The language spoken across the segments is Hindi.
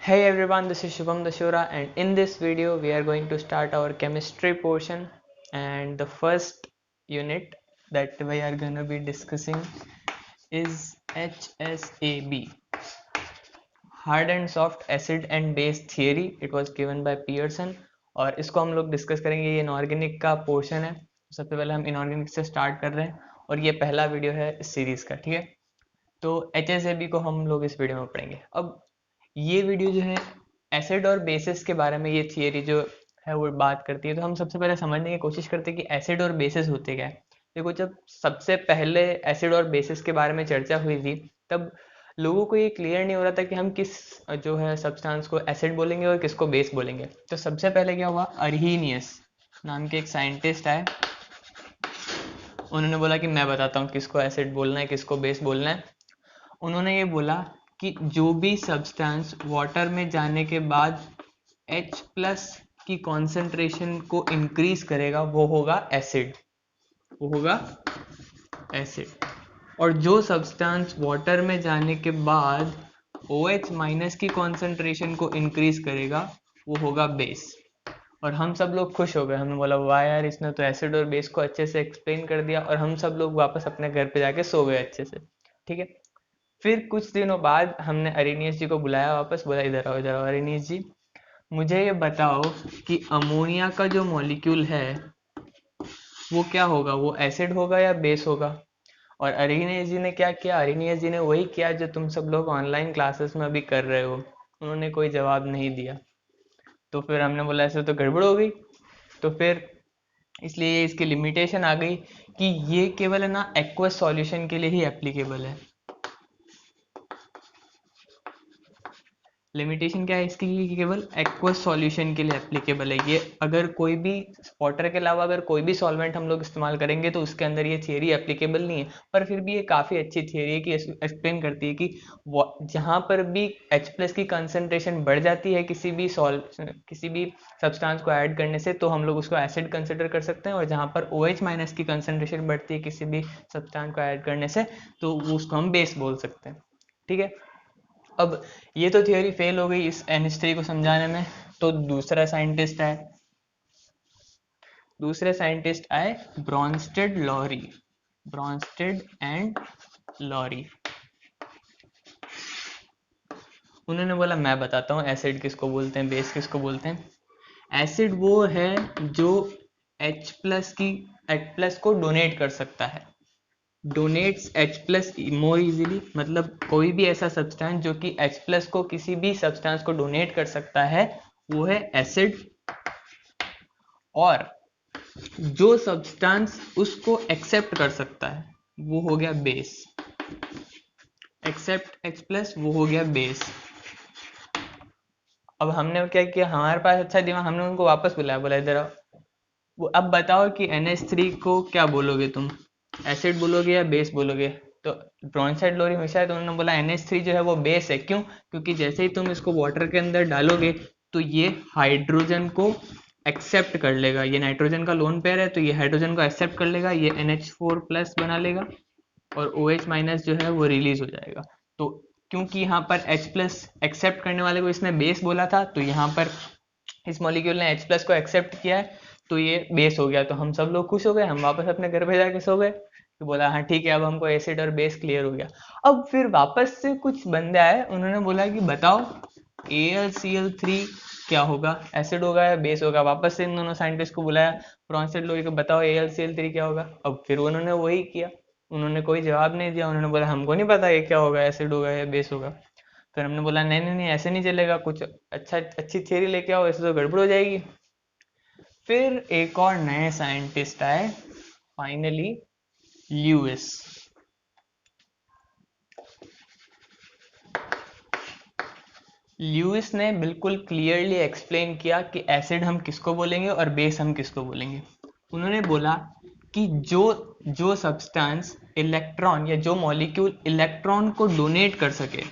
Hey everyone, this is Shubham Dashura, and in this video we are going to start our chemistry portion, and the first unit that we are going to be discussing is HSAB, Hard and Soft Acid and Base Theory. It was given by Pearson और इसको हम लोग डिस्कस करेंगे। ये इनऑर्गेनिक का पोर्शन है। सबसे पहले हम इनऑर्गेनिक से स्टार्ट कर रहे हैं और ये पहला वीडियो है इस सीरीज का, ठीक है। तो HSAB को हम लोग इस वीडियो में पढ़ेंगे। अब ये वीडियो जो है एसिड और बेसिस के बारे में, ये थियरी जो है वो बात करती है। तो हम सबसे पहले समझने की कोशिश करते हैं कि एसिड और बेसिस होते क्या है। देखो, जब सबसे पहले एसिड और बेसिस के बारे में चर्चा हुई थी तब लोगों को ये क्लियर नहीं हो रहा था कि हम किस जो है सब्सटेंस को एसिड बोलेंगे और किसको बेस बोलेंगे। तो सबसे पहले क्या हुआ, अर्हीनियस नाम के एक साइंटिस्ट आए। उन्होंने बोला कि मैं बताता हूँ किसको एसिड बोलना है किसको बेस बोलना है। उन्होंने ये बोला कि जो भी सब्सटेंस वाटर में जाने के बाद H प्लस की कॉन्सेंट्रेशन को इंक्रीज करेगा वो होगा एसिड, वो होगा एसिड। और जो सब्सटेंस वाटर में जाने के बाद OH माइनस की कॉन्सेंट्रेशन को इंक्रीज करेगा वो होगा बेस। और हम सब लोग खुश हो गए, हमने बोला वाह यार, इसने तो एसिड और बेस को अच्छे से एक्सप्लेन कर दिया। और हम सब लोग वापस अपने घर पे जाके सो गए अच्छे से, ठीक है। फिर कुछ दिनों बाद हमने अरेनियस जी को बुलाया वापस, बोला इधर आओ इधर आओ अरेनियस जी, मुझे ये बताओ कि अमोनिया का जो मॉलिक्यूल है वो क्या होगा, वो एसिड होगा या बेस होगा। और अरेनियस जी ने क्या किया, अरेनियस जी ने वही किया जो तुम सब लोग ऑनलाइन क्लासेस में अभी कर रहे हो। उन्होंने कोई जवाब नहीं दिया। तो फिर हमने बोला ऐसे तो गड़बड़ हो गई। तो फिर इसलिए इसकी लिमिटेशन आ गई कि ये केवल है ना एक्वस सॉल्यूशन के लिए ही एप्लीकेबल है। लिमिटेशन क्या है इसकी, कि केवल एक्वस सॉल्यूशन के लिए एप्लीकेबल है ये। अगर कोई भी वाटर के अलावा अगर कोई भी सॉल्वेंट हम लोग इस्तेमाल करेंगे तो उसके अंदर ये थियरी एप्लीकेबल नहीं है। पर फिर भी ये काफ़ी अच्छी थियरी है कि एक्सप्लेन करती है कि जहाँ पर भी H प्लस की कंसनट्रेशन बढ़ जाती है किसी भी सब्सटेंस को ऐड करने से, तो हम लोग उसको एसिड कंसिडर कर सकते हैं। और जहाँ पर OH माइनस की कंसनट्रेशन बढ़ती है किसी भी सब्सटेंस को ऐड करने से, तो उसको हम बेस बोल सकते हैं, ठीक है। अब ये तो थियोरी फेल हो गई इस NH3 को समझाने में। तो दूसरे साइंटिस्ट आए Bronsted Lowry, Bronsted and Lowry. उन्होंने बोला मैं बताता हूँ एसिड किसको बोलते हैं बेस किसको बोलते हैं। एसिड वो है जो H प्लस को डोनेट कर सकता है, donates H plus more easily. मतलब कोई भी ऐसा सब्सटेंस जो कि H प्लस को किसी भी सब्सटेंस को डोनेट कर सकता है वो है एसिड। और जो सब्सटेंस उसको एक्सेप्ट कर सकता है वो हो गया बेस। एक्सेप्ट H प्लस वो हो गया बेस। अब हमने क्या किया, हमारे पास अच्छा दिमाग, हमने उनको वापस बुलाया, बोला इधर आओ, वो अब बताओ कि NH3 को क्या बोलोगे तुम, एसिड बोलोगे या बेस बोलोगे। तो ब्रॉन्साइड लोरी हमेशा है, तो उन्होंने बोला NH3 जो है वो बेस है। क्यों, क्योंकि जैसे ही तुम इसको वाटर के अंदर डालोगे तो ये हाइड्रोजन को एक्सेप्ट कर लेगा। ये नाइट्रोजन का लोन पेयर है तो ये हाइड्रोजन को एक्सेप्ट कर लेगा, ये NH4 प्लस बना लेगा और OH माइनस जो है वो रिलीज हो जाएगा। तो क्योंकि यहाँ पर H प्लस एक्सेप्ट करने वाले को इसने बेस बोला था, तो यहाँ पर इस मॉलिक्यूल ने H प्लस को एक्सेप्ट किया है तो ये बेस हो गया। तो हम सब लोग खुश हो गए, हम वापस अपने घर पे जाके सो गए। तो बोला हाँ ठीक है, अब हमको एसिड और बेस क्लियर हो गया। अब फिर वापस से कुछ बंदे आए, उन्होंने बोला कि बताओ AlCl3 क्या होगा, एसिड होगा या बेस होगा। वापस से इन दोनों साइंटिस्ट को बुलाया, ब्रॉन्स्टेड लोरी को, बताओ AlCl3 क्या होगा। अब फिर उन्होंने वही किया, उन्होंने कोई जवाब नहीं दिया। उन्होंने बोला हमको नहीं पता ये क्या होगा, एसिड होगा या बेस होगा। फिर हमने बोला नहीं नहीं नहीं, ऐसे नहीं चलेगा, कुछ अच्छी थियरी लेके आओ, ऐसे तो गड़बड़ हो जाएगी। फिर एक और नए साइंटिस्ट आए, फाइनली ल्यूइस। ल्यूइस ने बिल्कुल क्लियरली एक्सप्लेन किया कि एसिड हम किसको बोलेंगे और बेस हम किसको बोलेंगे। उन्होंने बोला कि जो जो सब्सटेंस इलेक्ट्रॉन या जो मॉलिक्यूल इलेक्ट्रॉन को डोनेट कर सके,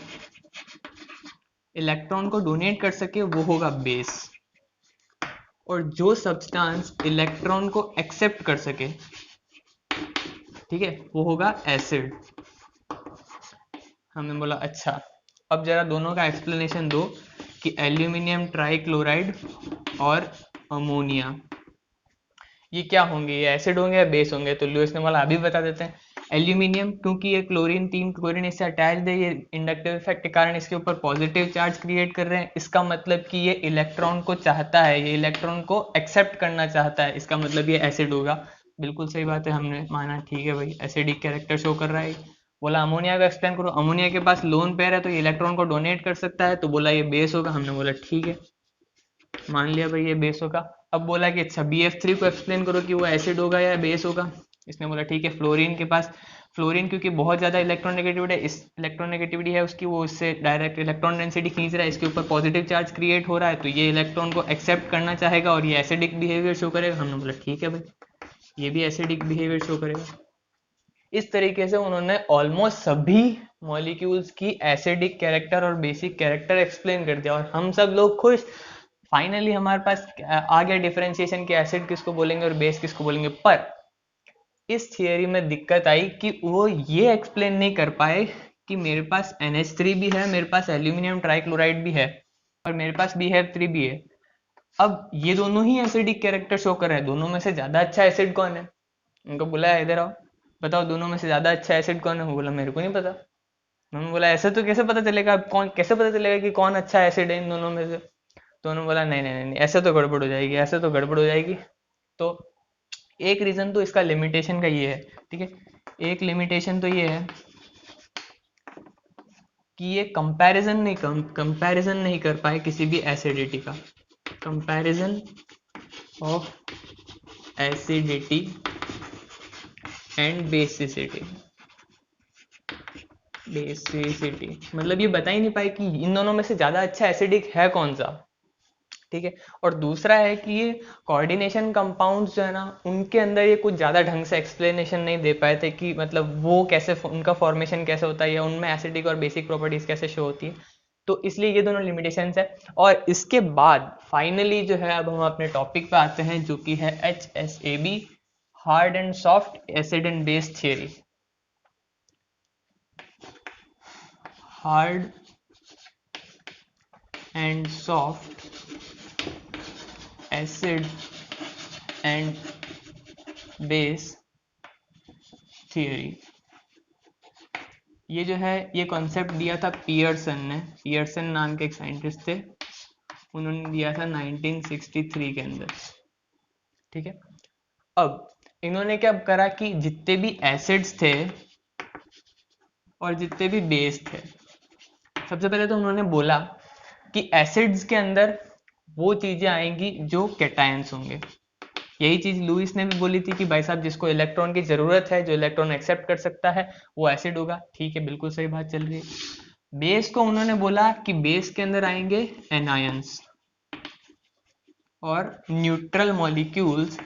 इलेक्ट्रॉन को डोनेट कर सके वो होगा बेस। और जो सब्सटेंस इलेक्ट्रॉन को एक्सेप्ट कर सके, ठीक है, वो होगा एसिड। हमने बोला अच्छा, अब जरा दोनों का एक्सप्लेनेशन दो कि एल्यूमिनियम ट्राइक्लोराइड और अमोनिया ये क्या होंगे, ये एसिड होंगे या बेस होंगे। तो लुईस ने बोला अभी बता देते हैं। एल्यूमिनियम क्योंकि ये क्लोरीन 3 क्लोरीन इससे अटैच्ड है, ये इंडक्टिव इफेक्ट के कारण इसके ऊपर पॉजिटिव चार्ज क्रिएट कर रहे हैं। इसका मतलब कि ये इलेक्ट्रॉन को चाहता है, ये इलेक्ट्रॉन को एक्सेप्ट करना चाहता है, इसका मतलब ये एसिड होगा। बिल्कुल सही बात है, हमने माना ठीक है भाई एसिडिक कैरेक्टर शो कर रहा है। बोला अमोनिया का एक्सप्लेन करो। अमोनिया के पास लोन पेयर है तो ये इलेक्ट्रॉन को डोनेट कर सकता है, तो बोला ये बेस होगा। हमने बोला ठीक है, मान लिया भाई ये बेस होगा। अब बोला कि अच्छा BF3 को एक्सप्लेन करो कि वो एसिड होगा या बेस होगा। इसने बोला ठीक है, फ्लोरीन के पास, फ्लोरीन क्योंकि बहुत ज़्यादा इलेक्ट्रॉन नेगेटिविटी है, इस इलेक्ट्रॉन नेगेटिविटी है उसकी, वो इससे डायरेक्ट इलेक्ट्रॉन डेंसिटी खींच रहा है, इसके ऊपर पॉजिटिव चार्ज क्रिएट हो रहा है, तो ये इलेक्ट्रॉन को एक्सेप्ट करना चाहेगा और ये एसिडिक बिहेवियर शो करेगा। हमने बोला ठीक है भाई, ये भी एसिडिक बिहेवियर शो करेगा। इस तरीके से उन्होंने ऑलमोस्ट सभी मॉलिक्यूल्स की एसिडिक कैरेक्टर और बेसिक कैरेक्टर एक्सप्लेन कर दिया, और हम सब लोग खुश। फाइनली हमारे पास आ गया डिफरेंशिएशन कि एसिड किसको बोलेंगे और बेस किसको बोलेंगे। पर इस थियरी में दिक्कत आई कि वो ये एक्सप्लेन नहीं कर पाए कि मेरे पास NH3 भी है, मेरे पास एल्यूमिनियम ट्राइक्लोराइड भी है और मेरे पास BF3 भी है। अब ये दोनों ही एसिडिक कैरेक्टर शो कर रहे हैं, दोनों में से ज्यादा अच्छा एसिड कौन है। उनको बोला इधर आओ बताओ दोनों में से ज्यादा अच्छा एसिड कौन है। वो बोला मेरे को नहीं पता। उन्होंने बोला ऐसे तो कैसे पता चलेगा, कौन कैसे पता चलेगा कि कौन अच्छा एसिड है इन दोनों में से। तो उन्होंने बोला नहीं नहीं नहीं, ऐसे तो गड़बड़ हो जाएगी, ऐसे तो गड़बड़ हो जाएगी। तो एक रीजन तो इसका लिमिटेशन का ये है, ठीक है, एक लिमिटेशन तो ये है कि ये कंपैरिजन नहीं कर पाए किसी भी एसिडिटी का, comparison of acidity and basicity. मतलब ये बता ही नहीं पाए कि इन दोनों में से ज्यादा अच्छा एसिडिक है कौन सा, ठीक है। और दूसरा है कि ये कोऑर्डिनेशन कंपाउंड्स जो है ना, उनके अंदर ये कुछ ज़्यादा ढंग से एक्सप्लेनेशन नहीं दे पाए थे कि मतलब वो कैसे, उनका फॉर्मेशन कैसे होता है या उनमें एसिडिक और बेसिक प्रॉपर्टीज कैसे शो होती है। तो इसलिए ये दोनों लिमिटेशंस है। और इसके बाद फाइनली जो है अब हम अपने टॉपिक पे आते हैं जो कि है HSAB, hard and soft acid and base theory. Hard and soft acid and base theory. ये जो है ये कॉन्सेप्ट दिया था पियर्सन ने, पियर्सन नाम के एक साइंटिस्ट थे, उन्होंने दिया था 1963 के अंदर, ठीक है। अब इन्होंने क्या करा कि जितने भी एसिड्स थे और जितने भी बेस थे, सबसे पहले तो उन्होंने बोला कि एसिड्स के अंदर वो चीजें आएंगी जो कैटायंस होंगे। यही चीज लुईस ने भी बोली थी कि भाई साहब जिसको इलेक्ट्रॉन की जरूरत है, जो इलेक्ट्रॉन एक्सेप्ट कर सकता है, वो एसिड होगा। ठीक है, बिल्कुल सही बात चल रही है। बेस को उन्होंने बोला कि बेस के अंदर आएंगे एनायंस और न्यूट्रल मॉलिक्यूल्स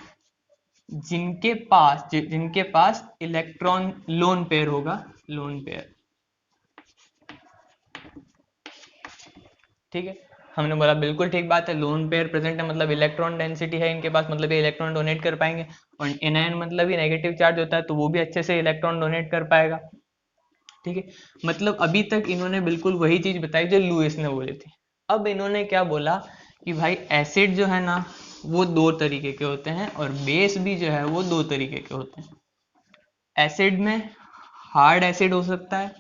जिनके पास इलेक्ट्रॉन लोन पेयर होगा, लोन पेयर, ठीक है। हमने बोला बिल्कुल ठीक बात है, लोन पेयर प्रेजेंट है मतलब इलेक्ट्रॉन डेंसिटी है इनके पास, मतलब ये इलेक्ट्रॉन डोनेट कर पाएंगे। और एनायन मतलब ही नेगेटिव चार्ज होता है, तो वो भी अच्छे से इलेक्ट्रॉन डोनेट कर पाएगा, ठीक है। मतलब अभी तक इन्होंने बिल्कुल वही चीज बताई जो लुईस ने बोली थी। अब इन्होंने क्या बोला कि भाई एसिड जो है ना वो दो तरीके के होते हैं और बेस भी जो है वो दो तरीके के होते हैं। एसिड में हार्ड एसिड हो सकता है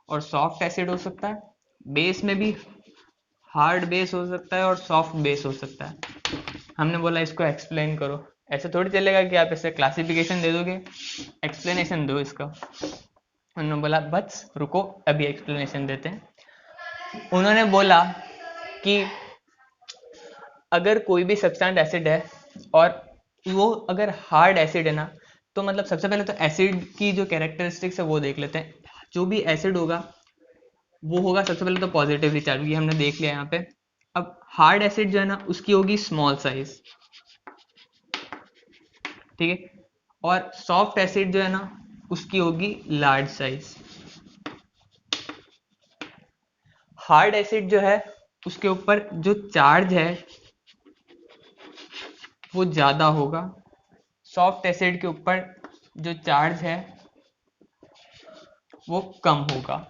और सॉफ्ट एसिड हो सकता है, बेस में भी हार्ड बेस हो सकता है और सॉफ्ट बेस हो सकता है। हमने बोला इसको एक्सप्लेन करो। ऐसे थोड़ी चलेगा कि आप इसे क्लासिफिकेशन दे दोगे, एक्सप्लेनेशन दो इसका। उन्होंने बोला बस रुको अभी एक्सप्लेनेशन देते हैं। उन्होंने बोला कि अगर कोई भी सब्सटेंस एसिड है और वो अगर हार्ड एसिड है ना, तो मतलब सबसे पहले तो एसिड की जो कैरेक्टरिस्टिक्स है वो देख लेते हैं। जो भी एसिड होगा वो होगा सबसे पहले तो पॉजिटिवली चार्ज, ये हमने देख लिया यहाँ पे। अब हार्ड एसिड जो है ना उसकी होगी स्मॉल साइज, ठीक है। और सॉफ्ट एसिड जो है ना उसकी होगी लार्ज साइज। हार्ड एसिड जो है उसके ऊपर जो चार्ज है वो ज्यादा होगा, सॉफ्ट एसिड के ऊपर जो चार्ज है वो कम होगा।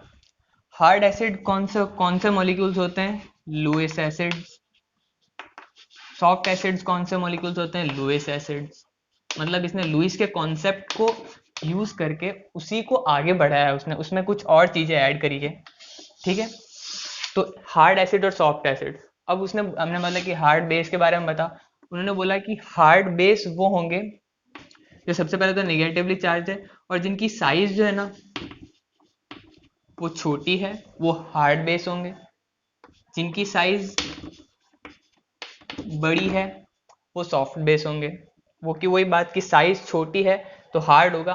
हार्ड एसिड कौन से मॉलिक्यूल्स होते हैं लुईस एसिड्स। सॉफ्ट एसिड्स कौन से मॉलिक्यूल्स होते हैं? Lewis acids. मतलब इसने लुईस के कॉन्सेप्ट को यूज करके उसी को आगे बढ़ाया है, उसने उसमें कुछ और चीजें ऐड करी है। ठीक है, तो हार्ड एसिड और सॉफ्ट एसिड। अब उसने हमने बोला कि हार्ड बेस के बारे में बता। उन्होंने बोला कि हार्ड बेस वो होंगे जो सबसे पहले तो नेगेटिवली चार्ज है और जिनकी साइज जो है ना वो छोटी है, वो हार्ड बेस होंगे। जिनकी साइज बड़ी है वो सॉफ्ट बेस होंगे। वो कि वही बात कि साइज छोटी है तो हार्ड होगा।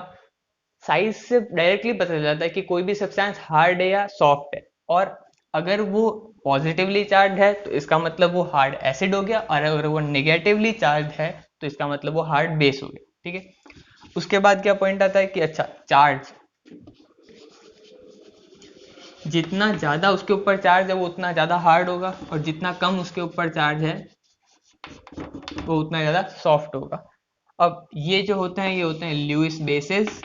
साइज से डायरेक्टली पता चल जाता है कि कोई भी सब्सटेंस हार्ड है या सॉफ्ट है। और अगर वो पॉजिटिवली चार्ज है तो इसका मतलब वो हार्ड एसिड हो गया, और अगर वो नेगेटिवली चार्ज है तो इसका मतलब वो हार्ड बेस हो गया। ठीक है, उसके बाद क्या पॉइंट आता है कि अच्छा, चार्ज जितना ज़्यादा उसके ऊपर चार्ज है वो उतना ज़्यादा हार्ड होगा, और जितना कम उसके ऊपर चार्ज है वो उतना ज़्यादा सॉफ्ट होगा। अब ये जो होते हैं ये होते हैं ल्यूइस बेसिस,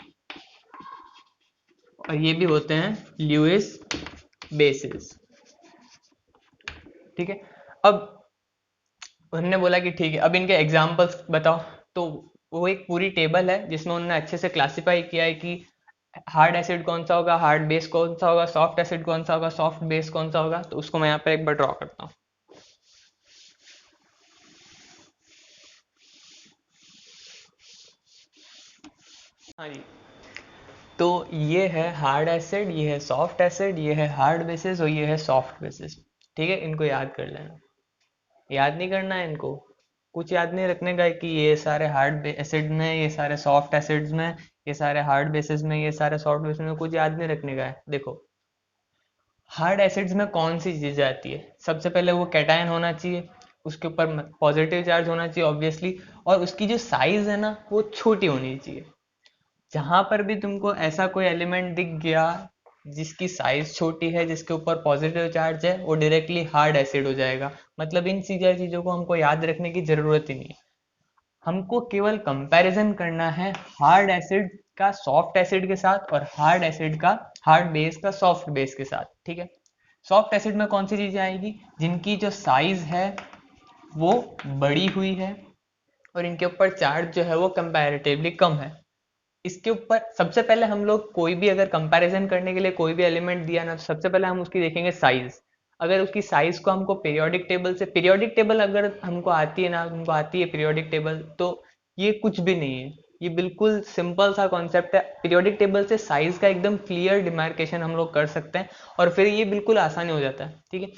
और ये भी होते हैं ल्यूइस बेसिस। ठीक है, अब उन्होंने बोला कि ठीक है अब इनके एग्जाम्पल्स बताओ। तो वो एक पूरी टेबल है जिसमें उन्होंने अच्छे से क्लासिफाई किया है कि हार्ड एसिड कौन सा होगा, हार्ड बेस कौन सा होगा, सॉफ्ट एसिड कौन सा होगा, सॉफ्ट बेस कौन सा होगा। तो उसको मैं यहाँ पर एक बार ड्रॉ करता हूँ। हाँ जी, तो ये है हार्ड एसिड, ये है सॉफ्ट एसिड, ये है हार्ड बेसिस और ये है सॉफ्ट बेसिस। ठीक है, इनको याद कर लेना। याद नहीं करना है इनको, कुछ याद नहीं रखने का है कि ये सारे हार्ड एसिड में, ये सारे सॉफ्ट एसिड्स में, ये सारे हार्ड बेसिस में, ये सारे सॉफ्ट बेसिस में, कुछ याद नहीं रखने का है। देखो, हार्ड एसिड्स में कौन सी चीज़ आती है? सबसे पहले वो कैटायन होना चाहिए, उसके ऊपर पॉजिटिव चार्ज होना चाहिए ऑब्वियसली, और उसकी जो साइज है ना वो छोटी होनी चाहिए। जहां पर भी तुमको ऐसा कोई एलिमेंट दिख गया जिसकी साइज छोटी है, जिसके ऊपर पॉजिटिव चार्ज है, वो डायरेक्टली हार्ड एसिड हो जाएगा। मतलब इन सीधी चीजों को हमको याद रखने की जरूरत ही नहीं है। हमको केवल कंपैरिजन करना है हार्ड एसिड का सॉफ्ट एसिड के साथ और हार्ड एसिड का, हार्ड बेस का सॉफ्ट बेस के साथ। ठीक है, सॉफ्ट एसिड में कौन सी चीजें आएगी? जिनकी जो साइज है वो बड़ी हुई है और इनके ऊपर चार्ज जो है वो कंपैरेटिवली कम है। इसके ऊपर सबसे पहले हम लोग कोई भी अगर कंपैरिजन करने के लिए कोई भी एलिमेंट दिया ना, तो सबसे पहले हम उसकी देखेंगे साइज। अगर उसकी साइज को हमको पीरियोडिक टेबल से, पीरियोडिक टेबल अगर हमको आती है ना, हमको आती है पीरियोडिक टेबल, तो ये कुछ भी नहीं है, ये बिल्कुल सिंपल सा कॉन्सेप्ट है। पीरियोडिक टेबल से साइज का एकदम क्लियर डिमार्केशन हम लोग कर सकते हैं और फिर ये बिल्कुल आसानी हो जाता है। ठीक है,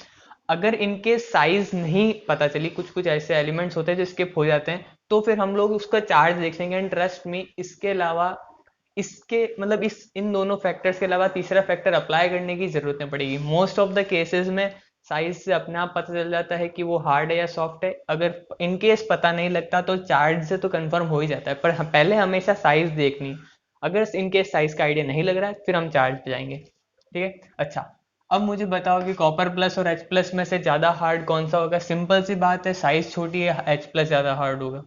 अगर इनके साइज नहीं पता चली, कुछ कुछ ऐसे एलिमेंट्स होते हैं जो स्किप हो जाते हैं, तो फिर हम लोग उसका चार्ज देखेंगे। एंड ट्रस्ट मी, इसके अलावा, इसके मतलब इस इन दोनों फैक्टर्स के अलावा तीसरा फैक्टर अप्लाई करने की जरूरत नहीं पड़ेगी। मोस्ट ऑफ द केसेस में साइज से अपने आप पता चल जाता है कि वो हार्ड है या सॉफ्ट है। अगर इन केस पता नहीं लगता तो चार्ज से तो कंफर्म हो ही जाता है, पर पहले हमेशा साइज देखनी। अगर इन केस साइज का आइडिया नहीं लग रहा है फिर हम चार्ज पे जाएंगे। ठीक है, अच्छा, अब मुझे बताओ कि कॉपर प्लस और एच प्लस में से ज्यादा हार्ड कौन सा होगा? सिंपल सी बात है, साइज छोटी है, एच प्लस ज्यादा हार्ड होगा।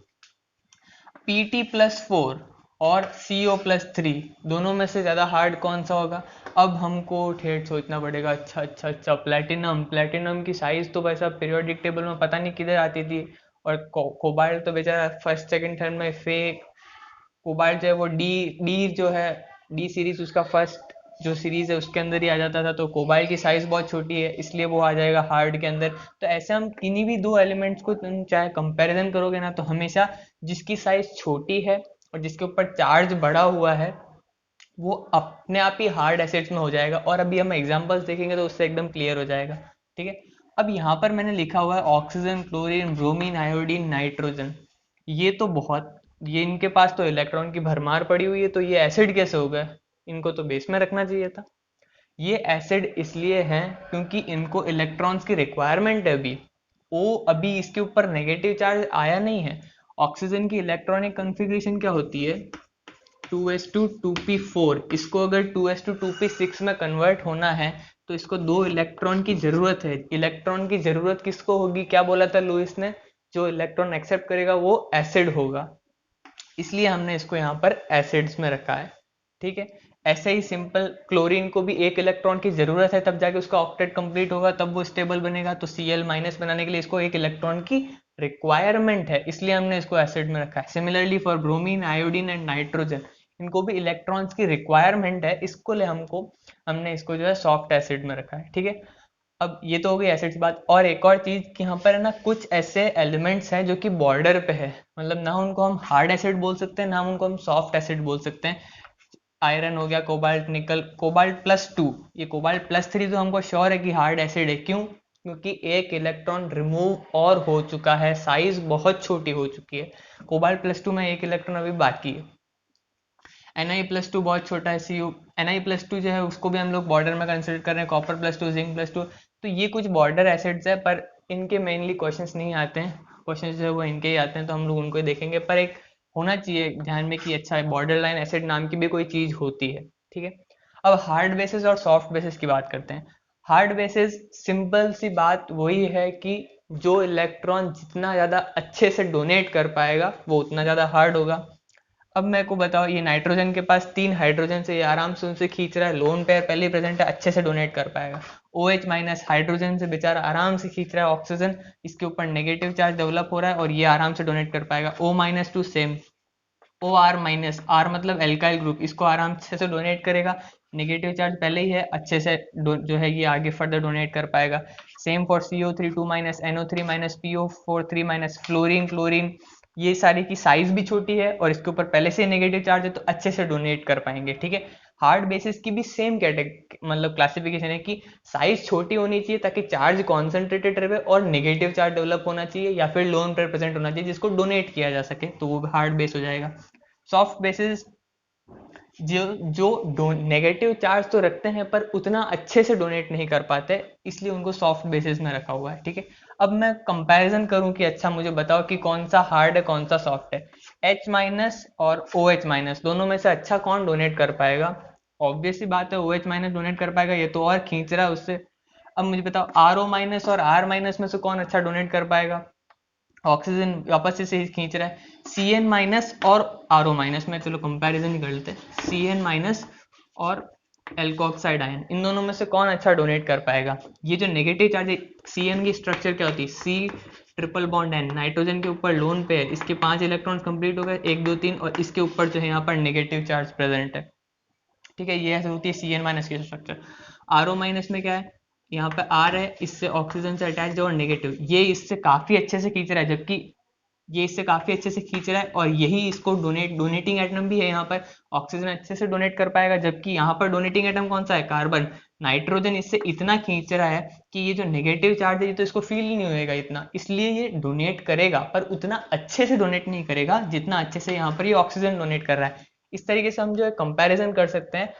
Pt+4 और CO+3 दोनों में से ज़्यादा हार्ड कौन सा होगा? अब हमको ठेठ सोचना पड़ेगा। अच्छा अच्छा अच्छा, प्लेटिनम। प्लेटिनम की साइज तो वैसा पीरियोडिक टेबल में पता नहीं किधर आती थी, और कोबाल्ट तो बेचारा फर्स्ट सेकंड थर्ड में फेक। कोबाल्ट जो है वो डी डी जो है, डी सीरीज उसका फर्स्ट जो सीरीज है उसके अंदर ही आ जाता था। तो कोबाल्ट की साइज बहुत छोटी है इसलिए वो आ जाएगा हार्ड के अंदर। तो ऐसे हम किन्हीं भी दो एलिमेंट्स को तुम चाहे कंपैरिजन करोगे ना, तो हमेशा जिसकी साइज छोटी है और जिसके ऊपर चार्ज बढ़ा हुआ है वो अपने आप ही हार्ड एसिड्स में हो जाएगा। और अभी हम एग्जांपल्स देखेंगे तो उससे एकदम क्लियर हो जाएगा। ठीक है, अब यहाँ पर मैंने लिखा हुआ है oxygen, chlorine, bromine, iodine, nitrogen. ये तो बहुत, ये इनके पास तो इलेक्ट्रॉन की भरमार पड़ी हुई है, तो ये एसिड कैसे हो गए? इनको तो बेस में रखना चाहिए था। ये एसिड इसलिए हैं क्योंकि इनको इलेक्ट्रॉन्स की रिक्वायरमेंट है अभी। ओ अभी इसके ऊपर नेगेटिव चार्ज आया नहीं है। ऑक्सीजन की इलेक्ट्रॉनिक कॉन्फ़िगरेशन क्या होती है? 2s2 2p4। इसको अगर 2s2 2p6 में कन्वर्ट होना है तो इसको दो इलेक्ट्रॉन की जरूरत है। इलेक्ट्रॉन की जरूरत किसको होगी? क्या बोला था लुईस ने? जो इलेक्ट्रॉन एक्सेप्ट करेगा वो एसिड होगा, इसलिए हमने इसको यहाँ पर एसिड्स में रखा है। ठीक है, ऐसे ही सिंपल क्लोरीन को भी एक इलेक्ट्रॉन की ज़रूरत है, तब जाके उसका ऑक्टेट कंप्लीट होगा, तब वो स्टेबल बनेगा। तो Cl माइनस बनाने के लिए इसको एक इलेक्ट्रॉन की रिक्वायरमेंट है, इसलिए हमने इसको एसिड में रखा है। Similarly for bromine, iodine and nitrogen, इनको भी इलेक्ट्रॉन्स की रिक्वायरमेंट है, इसको ले हमने इसको जो है सॉफ्ट एसिड में रखा है, ठीक है। अब ये तो हो गई एसिड्स बात। और एक और चीज़ कि यहाँ पर है ना कुछ ऐसे एलिमेंट्स हैं जो कि बॉर्डर पे है, मतलब ना उनको हम हार्ड एसिड बोल सकते हैं, ना उनको हम सॉफ्ट एसिड बोल सकते हैं। आयरन हो गया, कोबाल्ट, निकल, कोबाल्ट+2, ये कोबाल्ट+3 तो हमको श्योर है कि हार्ड एसिड है। क्यों? क्योंकि एक इलेक्ट्रॉन रिमूव और हो चुका है, साइज बहुत छोटी हो चुकी है। कोबाल्ट+2 में एक इलेक्ट्रॉन अभी बाकी है। Na+2 बहुत छोटा है, Cu Na+2 जो है उसको भी हम लोग बॉर्डर में कंसिडर कर रहे हैं, कॉपर+2, जिंक+2। तो ये कुछ बॉर्डर एसिड्स है, पर इनके मेनली क्वेश्चंस नहीं आते हैं, क्वेश्चंस जो है वो इनके ही आते हैं, तो हम लोग उनको ही देखेंगे। पर एक होना चाहिए ध्यान में कि अच्छा बॉर्डर लाइन एसिड नाम की भी कोई चीज़ होती है, ठीक है। अब हार्ड बेसिस और सॉफ्ट बेसिस की बात करते हैं। हार्ड बेसिस सिंपल सी बात वही है कि जो इलेक्ट्रॉन जितना ज़्यादा अच्छे से डोनेट कर पाएगा वो उतना ज़्यादा हार्ड होगा। अब मेरे को बताओ, ये नाइट्रोजन के पास 3 हाइड्रोजन से, ये आराम से उनसे खींच रहा है, लोन पेयर पहले ही प्रेजेंट है, अच्छे से डोनेट कर पाएगा। OH- हाइड्रोजन से बेचारा आराम से खींच रहा है ऑक्सीजन, इसके ऊपर नेगेटिव चार्ज डेवलप हो रहा है और ये आराम से डोनेट कर पाएगा। O-2 सेम, OR-, आर मतलब एल्काइल ग्रुप, इसको आराम से डोनेट करेगा, नेगेटिव चार्ज पहले ही है, अच्छे से जो है ये आगे फर्दर डोनेट कर पाएगा। Same for CO3 2-, NO3-, PO4 3-, fluorine, chlorine, ये सारी की साइज भी छोटी है और इसके ऊपर पहले से नेगेटिव चार्ज है, तो अच्छे से डोनेट कर पाएंगे, ठीक है। हार्ड बेसिस की भी सेम कैटेगरी मतलब क्लासिफिकेशन है कि साइज छोटी होनी चाहिए ताकि चार्ज कॉन्सेंट्रेटेड रहे और नेगेटिव चार्ज डेवलप होना चाहिए, या फिर लोन पेयर प्रेजेंट होना चाहिए जिसको डोनेट किया जा सके, तो वो हार्ड बेस हो जाएगा। सॉफ्ट बेसिस जो जो नेगेटिव चार्ज तो रखते हैं पर उतना अच्छे से डोनेट नहीं कर पाते, इसलिए उनको सॉफ्ट बेसिस में रखा हुआ है, ठीक है। अब मैं कंपैरिजन करूं कि अच्छा मुझे बताओ कि कौन सा हार्ड है कौन सा सॉफ्ट है। H- और OH- दोनों में से अच्छा कौन डोनेट कर पाएगा? ऑब्वियस सी बात है OH- डोनेट कर पाएगा, ये तो और खींच रहा है उससे। अब मुझे बताओ RO- और R- में से कौन अच्छा डोनेट कर पाएगा? ऑक्सीजन वापस से खींच रहा है। CN- और RO- में चलो कंपैरिजन ही कर लेते हैं। CN- और एल्कोक्साइड आयन, इन दोनों में से कौन अच्छा डोनेट कर पाएगा? ये जो नेगेटिव चार्ज है, CN की स्ट्रक्चर क्या होती है? C triple bond N, nitrogen के ऊपर लोन पेयर, इसके 5 इलेक्ट्रॉन्स कंप्लीट हो गए, 1 2 3, और इसके ऊपर जो है यहाँ पर नेगेटिव चार्ज प्रेजेंट है, ठीक है। ये ऐसे होती है CN- की स्ट्रक्चर। RO- में क्या है? यहाँ पे R है, इससे ऑक्सीजन से अटैच है और नेगेटिव, ये इससे काफी अच्छे से खींच रहा है, जबकि ये इससे काफी अच्छे से खींच रहा है, और यही इसको डोनेटिंग एटम भी है। यहाँ पर ऑक्सीजन अच्छे से डोनेट कर पाएगा, जबकि यहाँ पर डोनेटिंग एटम कौन सा है? कार्बन। नाइट्रोजन इससे इतना खींच रहा है कि ये जो नेगेटिव चार्ज है ये तो इसको फील ही नहीं होएगा इतना, इसलिए ये डोनेट करेगा पर उतना अच्छे से डोनेट नहीं करेगा जितना अच्छे से यहाँ पर ये ऑक्सीजन डोनेट कर रहा है। इस तरीके से हम जो है कंपैरिजन कर सकते हैं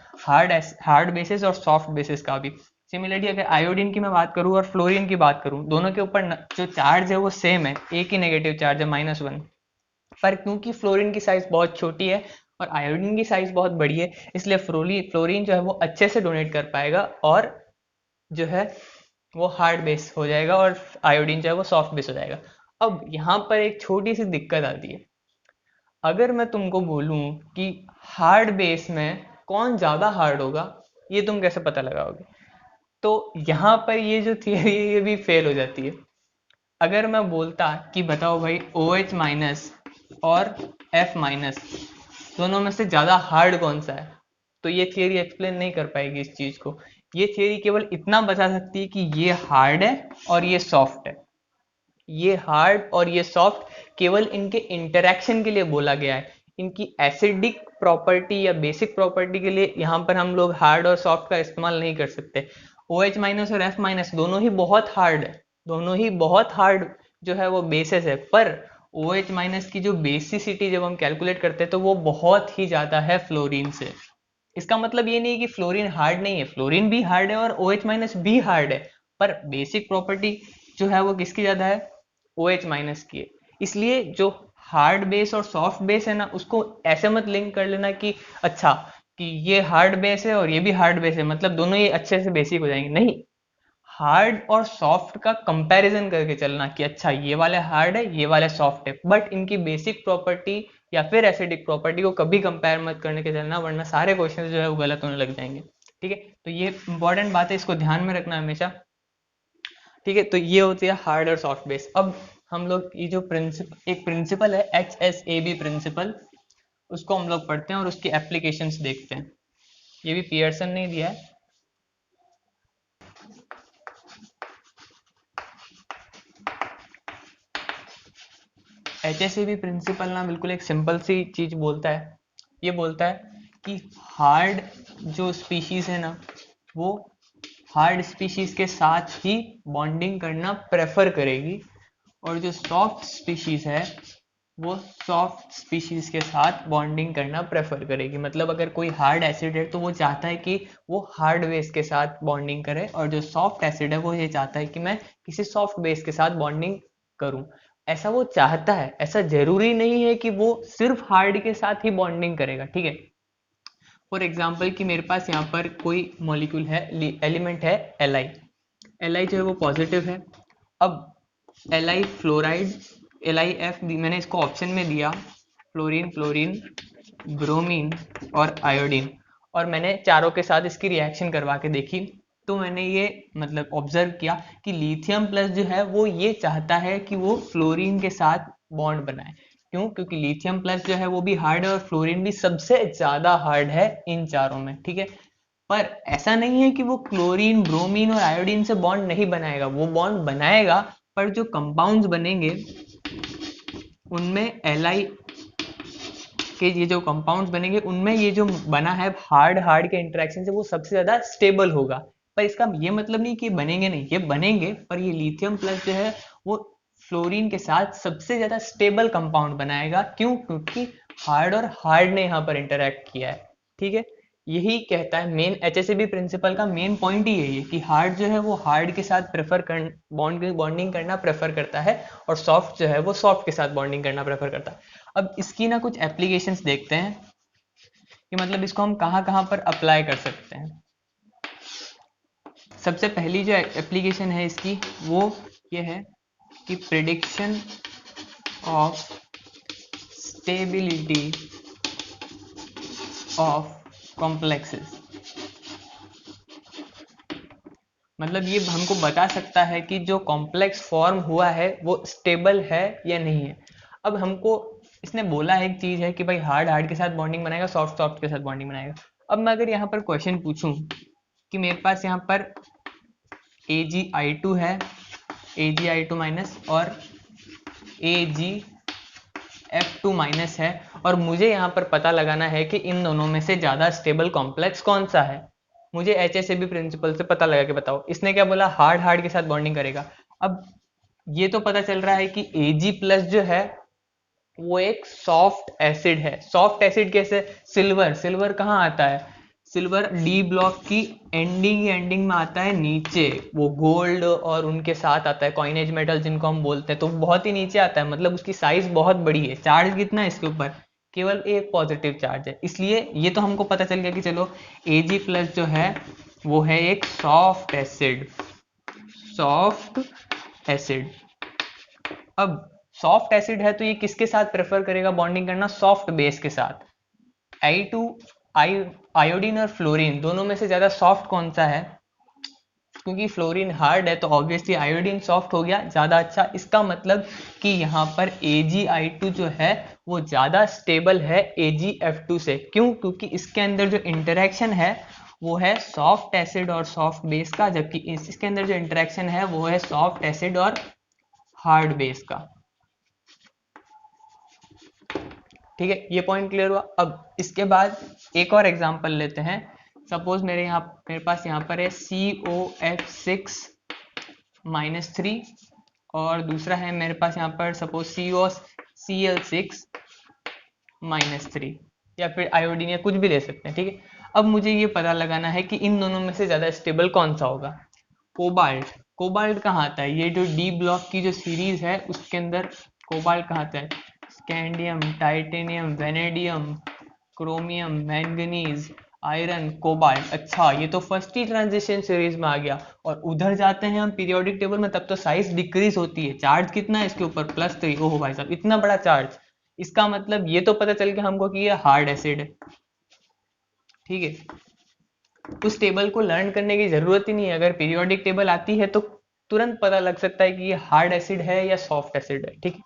हार्ड बेसिस और सॉफ्ट बेसिस का भी। सिमिलरली अगर आयोडीन की मैं बात करूं और फ्लोरीन की बात करूं, दोनों के ऊपर जो चार्ज है वो सेम है, एक ही नेगेटिव चार्ज है -1, पर क्योंकि फ्लोरीन की साइज बहुत छोटी है और आयोडीन की साइज बहुत बड़ी है, इसलिए फ्लोरीन जो है वो अच्छे से डोनेट कर पाएगा और जो है वो हार्ड बेस हो जाएगा, और आयोडीन जो है वो सॉफ्ट बेस हो जाएगा। अब यहाँ पर एक छोटी सी दिक्कत आती है। अगर मैं तुमको बोलूं कि हार्ड बेस में कौन ज्यादा हार्ड होगा, ये तुम कैसे पता लगाओगे? तो यहाँ पर ये जो थियरी है ये भी फेल हो जाती है। अगर मैं बोलता कि बताओ भाई OH- और F- दोनों में से ज़्यादा हार्ड कौन सा है, तो ये थियरी एक्सप्लेन नहीं कर पाएगी इस चीज़ को। ये थियरी केवल इतना बता सकती है कि ये हार्ड है और ये सॉफ्ट है। ये हार्ड और ये सॉफ्ट केवल इनके इंटरेक्शन के लिए बोला गया है, इनकी एसिडिक प्रॉपर्टी या बेसिक प्रॉपर्टी के लिए यहाँ पर हम लोग हार्ड और सॉफ्ट का इस्तेमाल नहीं कर सकते। OH- और F- दोनों ही बहुत हार्ड जो है वो बेसिस है, पर OH- की जो बेसिसिटी जब हम कैलकुलेट करते हैं तो वो बहुत ही ज़्यादा है फ्लोरीन से। इसका मतलब ये नहीं कि फ्लोरीन हार्ड नहीं है, फ्लोरीन भी हार्ड है और OH- भी हार्ड है, पर बेसिक प्रॉपर्टी जो है वो किसकी ज़्यादा है? OH- की है। इसलिए जो हार्ड बेस और सॉफ्ट बेस है ना, उसको ऐसे मत लिंक कर लेना कि अच्छा कि ये हार्ड बेस है और ये भी हार्ड बेस है, मतलब दोनों ही अच्छे से बेसिक हो जाएंगे, नहीं। हार्ड और सॉफ्ट का कंपैरिजन करके चलना कि अच्छा ये वाले हार्ड है ये वाले सॉफ्ट है, बट इनकी बेसिक प्रॉपर्टी या फिर एसिडिक प्रॉपर्टी को कभी कंपेयर मत करने के चलना, वरना सारे क्वेश्चन जो है वो गलत होने लग जाएंगे। ठीक है, तो ये इंपॉर्टेंट बात है, इसको ध्यान में रखना हमेशा। ठीक है, तो ये होती है हार्ड और सॉफ्ट बेस। अब हम लोग ये जो एक प्रिंसिपल है HSAB प्रिंसिपल, उसको हम लोग पढ़ते हैं और उसकी एप्लीकेशंस देखते हैं। ये भी पियर्सन ने दिया है। HSAB प्रिंसिपल ना बिल्कुल एक सिंपल सी चीज बोलता है। ये बोलता है कि हार्ड जो स्पीशीज है ना, वो हार्ड स्पीशीज के साथ ही बॉन्डिंग करना प्रेफर करेगी, और जो सॉफ्ट स्पीशीज है वो सॉफ्ट स्पीशीज के साथ बॉन्डिंग करना प्रेफर करेगी। मतलब अगर कोई हार्ड एसिड है तो वो चाहता है कि वो हार्ड बेस के साथ बॉन्डिंग करे, और जो सॉफ्ट एसिड है वो ये चाहता है कि मैं किसी सॉफ्ट बेस के साथ बॉन्डिंग करूं। ऐसा वो चाहता है, ऐसा जरूरी नहीं है कि वो सिर्फ हार्ड के साथ ही बॉन्डिंग करेगा। ठीक है, फॉर एग्जाम्पल कि मेरे पास यहाँ पर कोई मॉलिक्यूल है, एलिमेंट है Li जो है वो पॉजिटिव है। अब Li फ्लोराइड LiF मैंने इसको ऑप्शन में दिया, फ्लोरीन फ्लोरीन ब्रोमीन और आयोडीन, और मैंने चारों के साथ इसकी रिएक्शन करवा के देखी। तो मैंने ये मतलब ऑब्जर्व किया कि लिथियम प्लस जो है वो ये चाहता है कि वो फ्लोरीन के साथ बॉन्ड बनाए। क्यों? क्योंकि लिथियम प्लस जो है वो भी हार्ड है और फ्लोरीन भी सबसे ज्यादा हार्ड है इन चारों में। ठीक है, पर ऐसा नहीं है कि वो क्लोरीन ब्रोमीन और आयोडीन से बॉन्ड नहीं बनाएगा, वो बॉन्ड बनाएगा, पर जो कंपाउंड्स बनेंगे उनमें Li के ये जो कंपाउंड्स बनेंगे उनमें ये जो बना है हार्ड हार्ड के इंटरेक्शन से वो सबसे ज्यादा स्टेबल होगा। पर इसका ये मतलब नहीं कि बनेंगे नहीं, ये बनेंगे, पर ये लिथियम प्लस जो है वो फ्लोरीन के साथ सबसे ज्यादा स्टेबल कंपाउंड बनाएगा। क्यों? क्योंकि हार्ड और हार्ड ने यहाँ पर इंटरेक्ट किया है। ठीक है, यही कहता है मेन HSAB प्रिंसिपल का मेन पॉइंट ही यही है कि हार्ड जो है वो हार्ड के साथ प्रेफर कर बॉन्डिंग करना प्रेफर करता है, और सॉफ्ट जो है वो सॉफ्ट के साथ बॉन्डिंग करना प्रेफर करता है। अब इसकी ना कुछ एप्लीकेशंस देखते हैं कि मतलब इसको हम कहाँ कहाँ पर अप्लाई कर सकते हैं। सबसे पहली जो एप्लीकेशन है इसकी वो ये है कि prediction of stability of complexes. मतलब ये हमको बता सकता है कि जो कॉम्प्लेक्स फॉर्म हुआ है वो स्टेबल है या नहीं है। अब हमको इसने बोला है एक चीज है कि भाई हार्ड हार्ड के साथ बॉन्डिंग बनाएगा, सॉफ्ट सॉफ्ट के साथ बॉन्डिंग बनाएगा। अब मैं अगर यहाँ पर क्वेश्चन पूछूं कि मेरे पास यहाँ पर AgI2 है, AgI2 माइनस और AgF2 माइनस है, और मुझे यहाँ पर पता लगाना है कि इन दोनों में से ज्यादा स्टेबल कॉम्प्लेक्स कौन सा है। मुझे HSAB प्रिंसिपल से पता लगा के बताओ। इसने क्या बोला? हार्ड हार्ड के साथ बॉन्डिंग करेगा। अब ये तो पता चल रहा है कि Ag प्लस जो है वो एक सॉफ्ट एसिड है। सॉफ्ट एसिड कैसे? सिल्वर कहाँ आता है? सिल्वर डी ब्लॉक की एंडिंग में आता है नीचे, वो गोल्ड और उनके साथ आता है कॉइनेज मेटल जिनको हम बोलते हैं, तो बहुत ही नीचे आता है। मतलब उसकी साइज बहुत बड़ी है। चार्ज कितना है इसके ऊपर? केवल एक पॉजिटिव चार्ज है। इसलिए ये तो हमको पता चल गया कि चलो Ag प्लस जो है वो है एक सॉफ्ट एसिड। अब सॉफ्ट एसिड है तो ये किसके साथ प्रेफर करेगा बॉन्डिंग करना? सॉफ्ट बेस के साथ। आयोडीन और फ्लोरीन दोनों में से ज्यादा सॉफ्ट कौन सा है? क्योंकि फ्लोरीन हार्ड है तो ऑब्वियसली आयोडीन सॉफ्ट हो गया, ज्यादा अच्छा। इसका मतलब कि यहाँ पर AgI2 जो है वो ज्यादा स्टेबल है AgF2 से। क्यों? क्योंकि इसके अंदर जो इंटरेक्शन है वो है सॉफ्ट एसिड और सॉफ्ट बेस का, जबकि इसके अंदर जो इंटरेक्शन है वो है सॉफ्ट एसिड और हार्ड बेस का। ठीक है, ये पॉइंट क्लियर हुआ। अब इसके बाद एक और एग्जांपल लेते हैं। सपोज मेरे पास यहाँ पर है COF6 -3, और दूसरा है मेरे पास यहाँ पर सपोज COCl6 -3, या फिर आयोडीन या कुछ भी ले सकते हैं। ठीक है, अब मुझे ये पता लगाना है कि इन दोनों में से ज्यादा स्टेबल कौन सा होगा। कोबाल्ट कहाँ आता है? ये जो डी ब्लॉक की जो सीरीज है उसके अंदर कोबाल्ट कहाँ आता है? Scandium, titanium, vanadium, chromium, manganese, iron, cobalt. अच्छा, ये तो फर्स्ट ही ट्रांजिशन सीरीज में आ गया। और उधर जाते हैं हम पीरियोडिक टेबल में, तब तो साइज डिक्रीज होती है। चार्ज कितना है इसके ऊपर? +3। ओहो भाई साहब, इतना बड़ा चार्ज। इसका मतलब ये तो पता चल गया हमको कि ये हार्ड एसिड है। ठीक है, उस टेबल को लर्न करने की जरूरत ही नहीं है। अगर पीरियोडिक टेबल आती है तो तुरंत पता लग सकता है कि ये हार्ड एसिड है या सॉफ्ट एसिड है। ठीक है,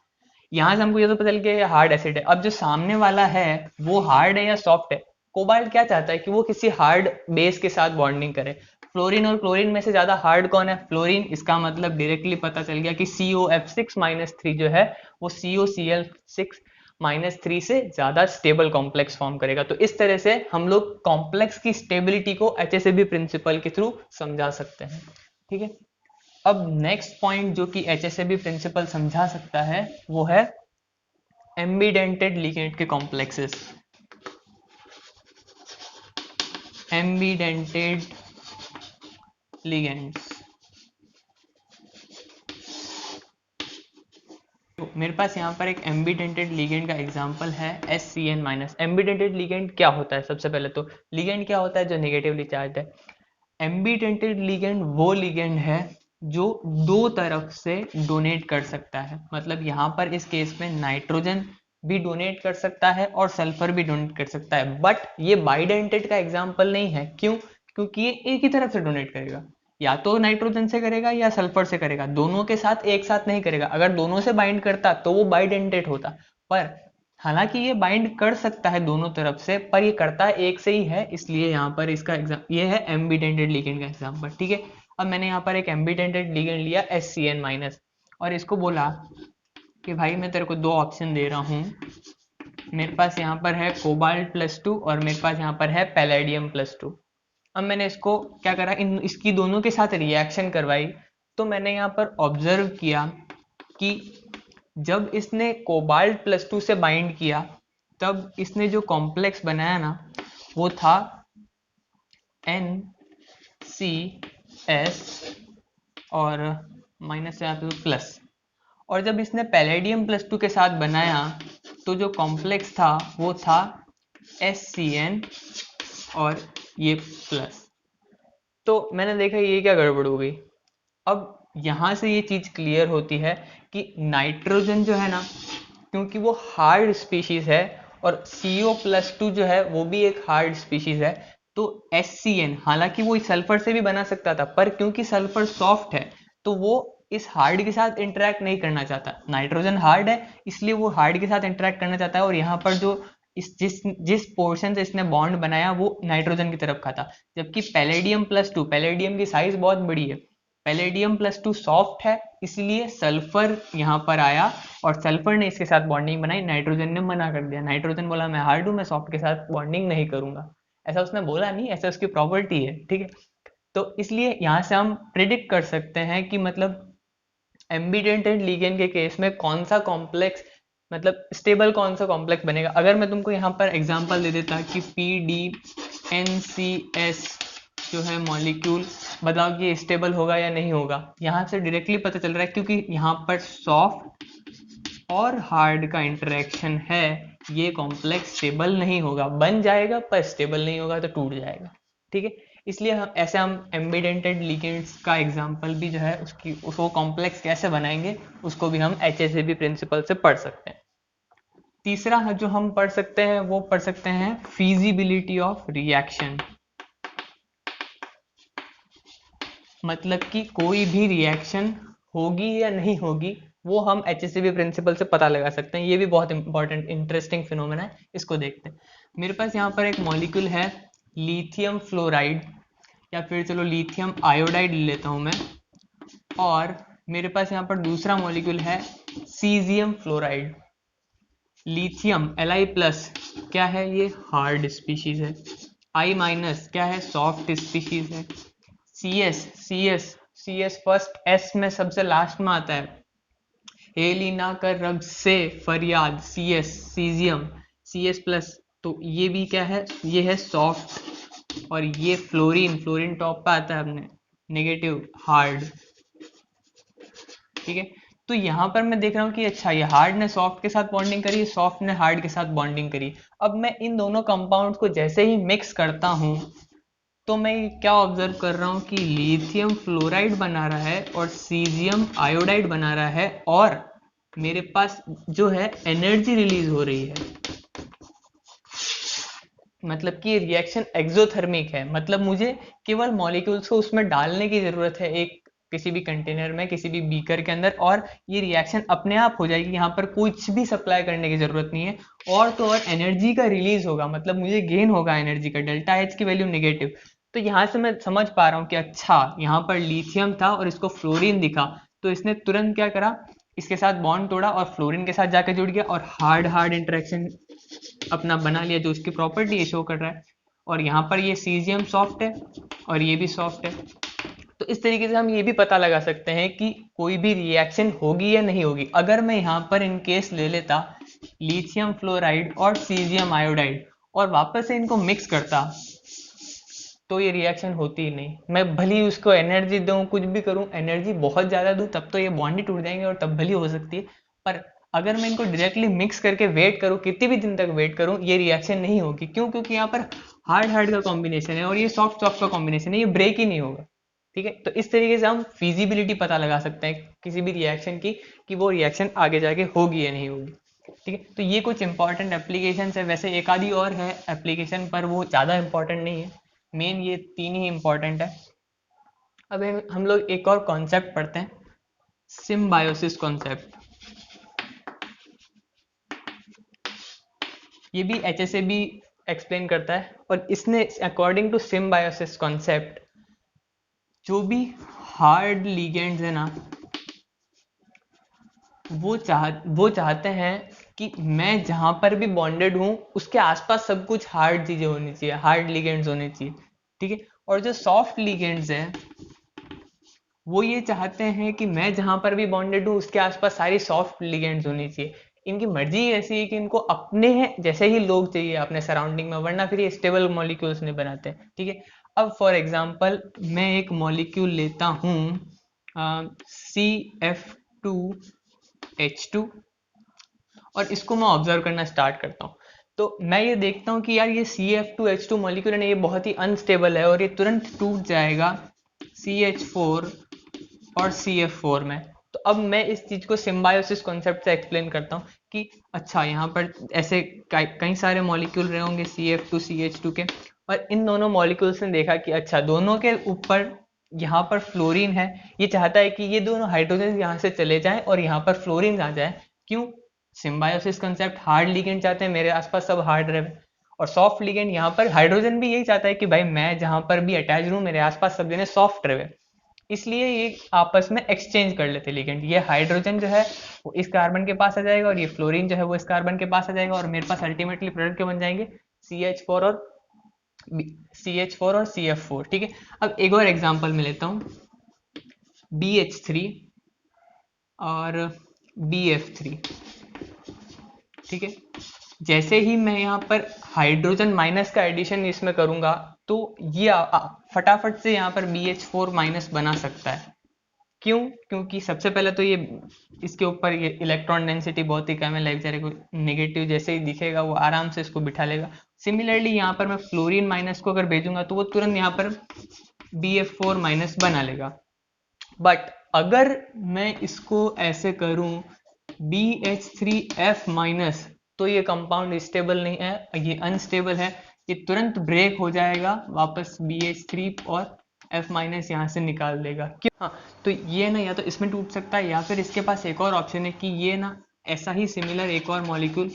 यहाँ से हमको ये तो पता चल गया ये हार्ड एसिड है। अब जो सामने वाला है वो हार्ड है या सॉफ्ट है? कोबाल्ट क्या चाहता है कि वो किसी हार्ड बेस के साथ बॉन्डिंग करे। फ्लोरीन और क्लोरीन में से ज्यादा हार्ड कौन है? फ्लोरीन। इसका मतलब डायरेक्टली पता चल गया कि COF6-3 जो है वो COCl6-3 से ज्यादा स्टेबल कॉम्प्लेक्स फॉर्म करेगा। तो इस तरह से हम लोग कॉम्प्लेक्स की स्टेबिलिटी को HSAB प्रिंसिपल के थ्रू समझा सकते हैं। ठीक है, अब नेक्स्ट पॉइंट जो कि HSAB प्रिंसिपल समझा सकता है वो है एम्बीडेंटेड लिगेंड के कॉम्प्लेक्सेस। एम्बीडेंटेड लिगेंड्स। तो मेरे पास यहाँ पर एक एम्बीडेंटेड लिगेंड का एग्जांपल है SCN-। एम्बीडेंटेड लिगेंड क्या होता है? सबसे पहले तो लिगेंड क्या होता है? जो नेगेटिवली चार्ज है। एम्बीडेंटेड लिगेंड वो लिगेंड है जो दो तरफ से डोनेट कर सकता है। मतलब यहाँ पर इस केस में नाइट्रोजन भी डोनेट कर सकता है और सल्फर भी डोनेट कर सकता है। बट ये बाइडेंटेड का एग्जाम्पल नहीं है। क्यों? क्योंकि ये एक ही तरफ से डोनेट करेगा, या तो नाइट्रोजन से करेगा या सल्फर से करेगा, दोनों के साथ एक साथ नहीं करेगा। अगर दोनों से बाइंड करता तो वो बाइडेंटेड होता। पर हालांकि ये बाइंड कर सकता है दोनों तरफ से, पर ये करता है एक से ही है, इसलिए यहाँ पर इसका ये है एम्बीडेंटेड लिगेंड का एग्जाम्पल। ठीक है, अब मैंने यहाँ पर एक एम्बीडेंटेड लिगेंड लिया SCN- और इसको बोला कि भाई मैं तेरे को दो ऑप्शन दे रहा हूँ। मेरे पास यहाँ पर है कोबाल्ट+2 और मेरे पास यहाँ पर है पैलेडियम+2। अब मैंने इसको क्या करा, इसकी दोनों के साथ रिएक्शन करवाई। तो मैंने यहाँ पर ऑब्जर्व किया कि जब इसने कोबाल्ट+2 से बाइंड किया तब इसने जो कॉम्प्लेक्स बनाया ना वो था NCS और माइनस से यहाँ पे प्लस। और जब इसने पैलेडियम+2 के साथ बनाया तो जो कॉम्प्लेक्स था वो था SCN और ये प्लस। तो मैंने देखा ये क्या गड़बड़ हो गई। अब यहाँ से ये चीज़ क्लियर होती है कि नाइट्रोजन जो है ना, क्योंकि वो हार्ड स्पीशीज है और CO+2 जो है वो भी एक हार्ड स्पीशीज है, तो SCN हालांकि वो सल्फर से भी बना सकता था, पर क्योंकि सल्फर सॉफ्ट है तो वो इस हार्ड के साथ इंटरेक्ट नहीं करना चाहता। नाइट्रोजन हार्ड है इसलिए वो हार्ड के साथ इंटरेक्ट करना चाहता है, और यहाँ पर जो जिस पोर्शन से इसने बॉन्ड बनाया वो नाइट्रोजन की तरफ का था। जबकि पैलेडियम+2, पैलेडियम की साइज बहुत बड़ी है, पैलेडियम+2 सॉफ्ट है, इसलिए सल्फर यहाँ पर आया और सल्फर ने इसके साथ बॉन्डिंग बनाई। नाइट्रोजन ने मना कर दिया। नाइट्रोजन बोला मैं हार्ड हूँ, मैं सॉफ्ट के साथ बॉन्डिंग नहीं करूंगा। ऐसा उसने बोला नहीं, ऐसा उसकी प्रॉपर्टी है। ठीक है, तो इसलिए यहाँ से हम प्रिडिक्ट कर सकते हैं कि मतलब एम्बीडेंटेड लिगेंड के केस में कौन सा कॉम्प्लेक्स, मतलब स्टेबल कौन सा कॉम्प्लेक्स बनेगा। अगर मैं तुमको यहाँ पर एग्जांपल दे देता कि PDNCS जो है मॉलिक्यूल, बताओ कि स्टेबल होगा या नहीं होगा। यहाँ से डायरेक्टली पता चल रहा है क्योंकि यहाँ पर सॉफ्ट और हार्ड का इंटरेक्शन है, ये कॉम्प्लेक्स स्टेबल नहीं होगा। बन जाएगा पर स्टेबल नहीं होगा, तो टूट जाएगा। ठीक है, इसलिए हम एम्बीडेंटेड लिगेंड्स का एग्जांपल भी जो है उसको कॉम्प्लेक्स कैसे बनाएंगे उसको भी हम HSAB प्रिंसिपल से पढ़ सकते हैं। तीसरा जो हम पढ़ सकते हैं वो पढ़ सकते हैं फीजिबिलिटी ऑफ रिएक्शन। मतलब कि कोई भी रिएक्शन होगी या नहीं होगी वो हम HSAB प्रिंसिपल से पता लगा सकते हैं। ये भी बहुत इंपॉर्टेंट इंटरेस्टिंग फिनोमेना है, इसको देखते हैं। मेरे पास यहाँ पर एक मॉलिक्यूल है लिथियम फ्लोराइड, या फिर चलो लिथियम आयोडाइड ले लेता हूँ मैं, और मेरे पास यहाँ पर दूसरा मॉलिक्यूल है सीजियम फ्लोराइड। लिथियम Li+ क्या है? ये हार्ड स्पीशीज है। I- क्या है? सॉफ्ट स्पीशीज है। CS फर्स्ट S में सबसे लास्ट में आता है। हेलिना कर रग से फरियाद, सीजियम CS+, तो ये भी क्या है? ये है सॉफ्ट। और ये फ्लोरीन टॉप पे आता है अपने, नेगेटिव हार्ड। ठीक है, तो यहाँ पर मैं देख रहा हूँ कि अच्छा ये हार्ड ने सॉफ्ट के साथ बॉन्डिंग करी, सॉफ्ट ने हार्ड के साथ बॉन्डिंग करी। अब मैं इन दोनों कंपाउंड को जैसे ही मिक्स करता हूँ तो मैं क्या ऑब्जर्व कर रहा हूँ कि लिथियम फ्लोराइड बना रहा है और सीजियम आयोडाइड बना रहा है, और मेरे पास जो है एनर्जी रिलीज हो रही है। मतलब कि रिएक्शन एक्सोथर्मिक है, मतलब मुझे केवल मॉलिक्यूल्स को उसमें डालने की ज़रूरत है, एक किसी भी कंटेनर में, किसी भी बीकर के अंदर, और ये रिएक्शन अपने आप हो जाएगी। यहाँ पर कुछ भी सप्लाई करने की ज़रूरत नहीं है। और तो और एनर्जी का रिलीज होगा, मतलब मुझे गेन होगा एनर्जी का, डेल्टा एच की वैल्यू नेगेटिव। तो यहाँ से मैं समझ पा रहा हूँ कि अच्छा यहाँ पर लिथियम था और इसको फ्लोरीन दिखा, तो इसने तुरंत क्या करा, इसके साथ बॉन्ड तोड़ा और फ्लोरीन के साथ जाकर जुड़ गया और हार्ड हार्ड इंटरेक्शन अपना बना लिया, जो इसकी प्रॉपर्टी ये शो कर रहा है। और यहाँ पर ये सीजियम सॉफ्ट है और ये भी सॉफ्ट है। तो इस तरीके से हम ये भी पता लगा सकते हैं कि कोई भी रिएक्शन होगी या नहीं होगी। अगर मैं यहाँ पर इन केस ले लेता लिथियम फ्लोराइड और सीजियम आयोडाइड और वापस से इनको मिक्स करता, तो ये रिएक्शन होती ही नहीं। मैं भली उसको एनर्जी दूं, कुछ भी करूं, एनर्जी बहुत ज़्यादा दूं, तब तो ये बॉन्ड ही टूट जाएंगे और तब भली हो सकती है। पर अगर मैं इनको डायरेक्टली मिक्स करके वेट करूं, कितनी भी दिन तक वेट करूं, ये रिएक्शन नहीं होगी। क्यों? क्योंकि यहाँ पर हार्ड हार्ड का कॉम्बिनेशन है और ये सॉफ्ट सॉफ्ट का कॉम्बिनेशन है, ये ब्रेक ही नहीं होगा। ठीक है, तो इस तरीके से हम फिजिबिलिटी पता लगा सकते हैं किसी भी रिएक्शन की, कि वो रिएक्शन आगे जाके होगी या नहीं होगी। ठीक है, तो ये कुछ इंपॉर्टेंट एप्लीकेशन है। वैसे एक आधी और है एप्लीकेशन, पर वो ज़्यादा इंपॉर्टेंट नहीं है। मेन ये तीन ही इंपॉर्टेंट है। अब हम लोग एक और कॉन्सेप्ट पढ़ते हैं, सिम्बायोसिस कॉन्सेप्ट। ये भी HSAB एक्सप्लेन करता है, और इसने अकॉर्डिंग टू सिम्बायोसिस कॉन्सेप्ट जो भी हार्ड लिगेंड्स है ना, वो चाहते हैं कि मैं जहां पर भी बॉन्डेड हूं उसके आसपास सब कुछ हार्ड चीजें होनी चाहिए, हार्ड लिगेंड्स होने चाहिए। ठीक है, और जो सॉफ्ट लिगेंड्स हैं वो ये चाहते हैं कि मैं जहां पर भी बॉन्डेड हूँ उसके आसपास सारी सॉफ्ट लिगेंड्स होनी चाहिए। इनकी मर्जी ऐसी है कि इनको अपने जैसे ही लोग चाहिए अपने सराउंडिंग में, वरना फिर ये स्टेबल मॉलिक्यूल्स नहीं बनाते। ठीक है, अब फॉर एग्जांपल मैं एक मॉलिक्यूल लेता हूँ CF2H2, और इसको मैं ऑब्जर्व करना स्टार्ट करता हूँ। तो मैं ये देखता हूँ कि यार ये CF2H2 मॉलिक्यूल है ना, ये बहुत ही अनस्टेबल है और ये तुरंत टूट जाएगा CH4 और CF4 में। तो अब मैं इस चीज को सिम्बायोसिस कॉन्सेप्ट से एक्सप्लेन करता हूँ कि अच्छा यहाँ पर ऐसे कई सारे मॉलिक्यूल रहे होंगे CF2 CH2 के, और इन दोनों मॉलिक्यूल्स ने देखा कि अच्छा दोनों के ऊपर यहाँ पर फ्लोरीन है। ये चाहता है कि ये दोनों हाइड्रोजन यहाँ से चले जाएं और यहाँ पर फ्लोरीन आ जाए। क्यों? सिम्बायोसिस कंसेप्ट, हार्ड लिगेंड चाहते हैं मेरे आसपास सब हार्ड रहे, और सॉफ्ट लिगेंड यहाँ पर हाइड्रोजन भी यही चाहता है कि भाई मैं जहां पर भी अटैच हूँ मेरे आसपास सब जने सॉफ्ट रहे। इसलिए ये आपस में एक्सचेंज कर लेते लिगेंड। ये हाइड्रोजन जो है वो इस कार्बन के पास आ जाएगा और ये फ्लोरीन जो है वो इस कार्बन के पास आ जाएगा, और मेरे पास अल्टीमेटली प्रोडक्ट के बन जाएंगे CH4 और CH4 और CF4। ठीक है, अब एक और एग्जांपल मैं लेता हूँ BH3 और BF3। ठीक है, जैसे ही मैं यहाँ पर हाइड्रोजन माइनस का एडिशन इसमें करूंगा तो ये फटाफट से यहाँ पर BH4 माइनस बना सकता है। क्यों? क्योंकि सबसे पहले तो ये इसके ऊपर ये इलेक्ट्रॉन डेंसिटी बहुत ही कम है, लाइक बेचारे को नेगेटिव जैसे ही दिखेगा वो आराम से इसको बिठा लेगा। सिमिलरली यहाँ पर मैं फ्लोरीन माइनस को अगर भेजूंगा तो वो तुरंत यहाँ पर BF4 माइनस बना लेगा। बट अगर मैं इसको ऐसे करूं BH3F माइनस, तो ये कंपाउंड स्टेबल नहीं है, ये अनस्टेबल है। ये तुरंत ब्रेक हो जाएगा, वापस BH3 और F माइनस यहाँ से निकाल देगा। क्यों? हाँ, तो ये ना या तो इसमें टूट सकता है, या फिर इसके पास एक और ऑप्शन है कि ये ना ऐसा ही सिमिलर एक और मॉलिक्यूल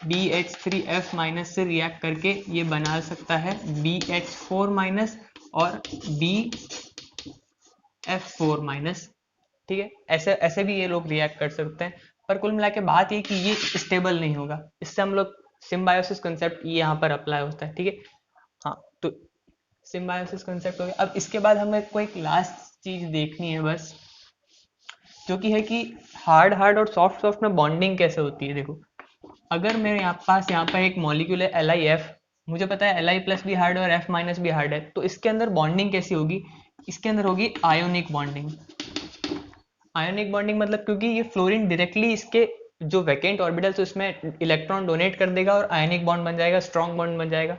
BH3F माइनस से रिएक्ट करके ये बना सकता है BH4 माइनस और BF4 माइनस। ठीक है, ऐसे ऐसे भी ये लोग रिएक्ट कर सकते हैं। पर कुल मिला के बात ये कि ये स्टेबल नहीं होगा। इससे हम लोग सिम्बायोसिस कंसेप्ट ये यहाँ पर अप्लाई होता है। ठीक है, हाँ, तो सिम्बायोसिस कंसेप्ट हो गया। अब इसके बाद हमें कोई एक लास्ट चीज देखनी है बस, जो कि है कि हार्ड हार्ड और सॉफ्ट सॉफ्ट में बॉन्डिंग कैसे होती है। देखो, अगर मेरे पास यहाँ पर एक मॉलिक्यूल है LiF, मुझे पता है Li प्लस भी हार्ड है और F माइनस भी हार्ड है, तो इसके अंदर बॉन्डिंग कैसी होगी? इसके अंदर होगी आयोनिक बॉन्डिंग। आयोनिक बॉन्डिंग मतलब क्योंकि ये फ्लोरीन डायरेक्टली इसके जो वैकेंट ऑर्बिटल्स उसमें इलेक्ट्रॉन डोनेट कर देगा और आयोनिक बॉन्ड बन जाएगा, स्ट्रॉन्ग बॉन्ड बन जाएगा।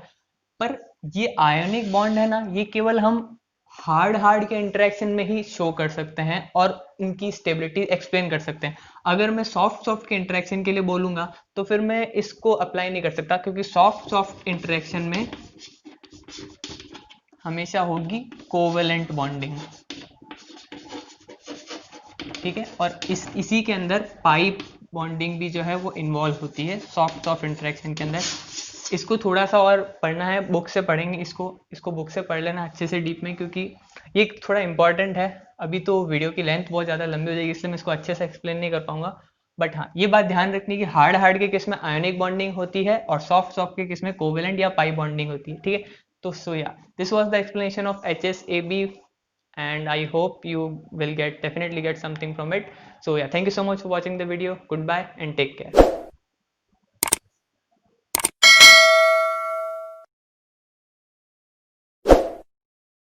पर ये आयोनिक बॉन्ड है ना, ये केवल हम हार्ड के इंटरेक्शन में ही शो कर सकते हैं और इनकी स्टेबिलिटी एक्सप्लेन कर सकते हैं। अगर मैं सॉफ्ट के इंटरेक्शन के लिए बोलूंगा तो फिर मैं इसको अप्लाई नहीं कर सकता, क्योंकि सॉफ्ट इंटरेक्शन में हमेशा होगी कोवेलेंट बॉन्डिंग, ठीक है। और इसी के अंदर पाई बॉन्डिंग भी जो है वो इन्वॉल्व होती है सॉफ्ट इंटरेक्शन के अंदर। इसको थोड़ा सा और पढ़ना है, बुक से पढ़ेंगे इसको बुक से पढ़ लेना अच्छे से डीप में, क्योंकि ये थोड़ा इंपॉर्टेंट है। अभी तो वीडियो की लेंथ बहुत ज़्यादा लंबी हो जाएगी, इसलिए मैं इसको अच्छे से एक्सप्लेन नहीं कर पाऊंगा। बट हाँ, ये बात ध्यान रखनी कि हार्ड के केस में आयोनिक बॉन्डिंग होती है और सॉफ्ट के केस में कोवेलेंट या पाई बॉन्डिंग होती है, ठीक है। तो सो या this was the explanation of HSAB, and I hope you will definitely get something from it. So yeah, thank you so much for watching the video. Goodbye and take care.